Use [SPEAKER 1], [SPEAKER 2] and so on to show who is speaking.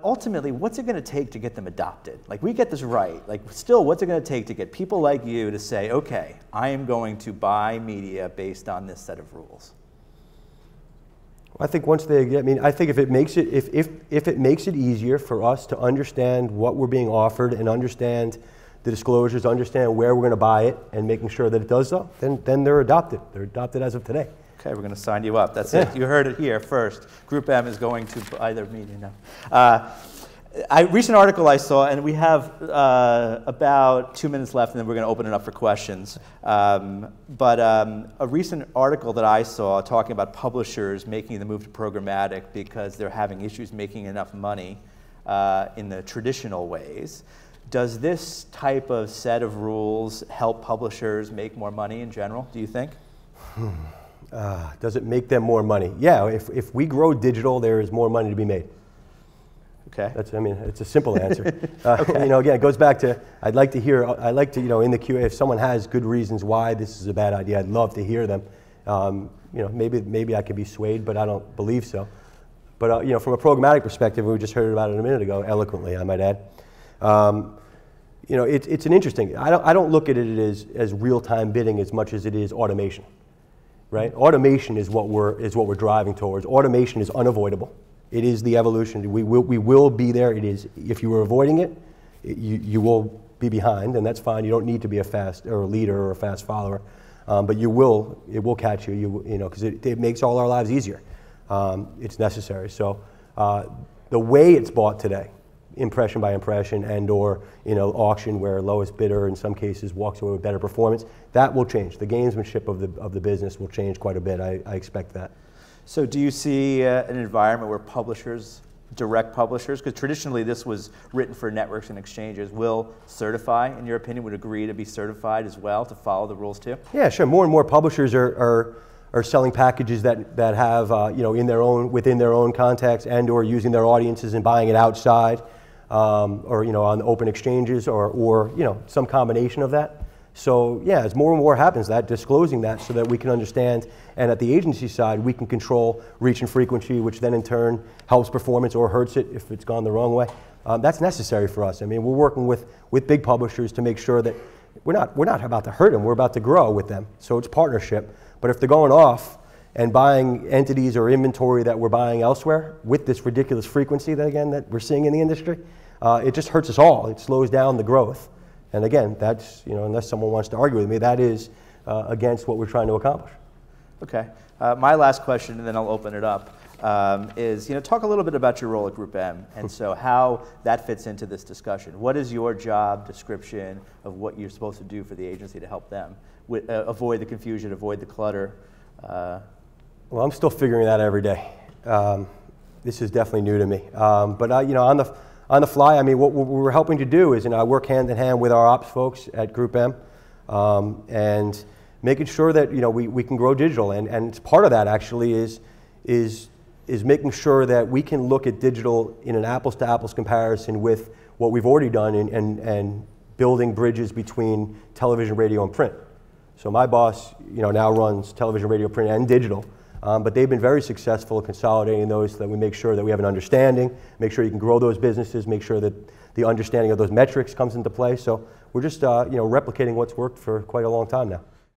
[SPEAKER 1] Ultimately, what's it going to take to get them adopted? Like, we get this right. Like, still, what's it going to take to get people like you to say, okay, I am going to buy media based on this set of rules?
[SPEAKER 2] I think once they get, I mean, I think if it makes it, if it makes it easier for us to understand what we're being offered and understand the disclosures, understand where we're going to buy it, and making sure that it does so, then they're adopted. They're adopted as of today.
[SPEAKER 1] Okay, we're going to sign you up. That's it. You heard it here first. Group M is going to buy their media now. A recent article I saw, and we have about 2 minutes left, and then we're going to open it up for questions. But a recent article that I saw talking about publishers making the move to programmatic because they're having issues making enough money in the traditional ways. Does this type of set of rules help publishers make more money in general, do you think?
[SPEAKER 2] Does it make them more money? Yeah, if we grow digital, there is more money to be made.
[SPEAKER 1] Okay.
[SPEAKER 2] I mean, it's a simple answer.
[SPEAKER 1] Okay.
[SPEAKER 2] You know, again, it goes back to, I'd like to, you know, in the Q&A, if someone has good reasons why this is a bad idea, I'd love to hear them. You know, maybe I could be swayed, but I don't believe so. But, you know, from a programmatic perspective, we just heard about it a minute ago, eloquently, I might add. You know, it's an interesting, I don't look at it as real-time bidding as much as it is automation, right? Automation is what we're driving towards. Automation is unavoidable. It is the evolution. We will be there. It is. If you were avoiding it, you will be behind, and that's fine. You don't need to be a fast or a leader or a fast follower, but it will catch you. You know, because it makes all our lives easier. It's necessary. So the way it's bought today, impression by impression and/or auction where lowest bidder in some cases walks away with better performance, that will change. The gamesmanship of the business will change quite a bit. I expect that.
[SPEAKER 1] So do you see an environment where publishers, direct publishers, because traditionally this was written for networks and exchanges, will certify, in your opinion, would agree to be certified as well, to follow the rules too?
[SPEAKER 2] Yeah, sure. More and more publishers are selling packages that have within their own context and/or using their audiences and buying it outside, or on open exchanges or some combination of that. So yeah, as more and more happens, disclosing that so that we can understand, and at the agency side, we can control reach and frequency, which then in turn helps performance or hurts it if it's gone the wrong way. That's necessary for us. I mean, we're working with big publishers to make sure that we're not about to hurt them, we're about to grow with them. So it's partnership. But if they're going off and buying entities or inventory that we're buying elsewhere with this ridiculous frequency that we're seeing in the industry, it just hurts us all. It slows down the growth. And again, that's, unless someone wants to argue with me, that is against what we're trying to accomplish.
[SPEAKER 1] Okay. My last question, and then I'll open it up, is, talk a little bit about your role at Group M, and so how that fits into this discussion. What is your job description of what you're supposed to do for the agency to help them avoid the confusion, avoid the clutter?
[SPEAKER 2] Well, I'm still figuring that every day. This is definitely new to me. But on the fly, I mean, what we're helping to do is, I work hand in hand with our ops folks at Group M, and making sure that we can grow digital, and part of that actually is making sure that we can look at digital in an apples to apples comparison with what we've already done and building bridges between television, radio, and print. So my boss, now runs television, radio, print, and digital. But they've been very successful at consolidating those so that we make sure that we have an understanding, make sure you can grow those businesses, make sure that the understanding of those metrics comes into play. So we're just replicating what's worked for quite a long time now.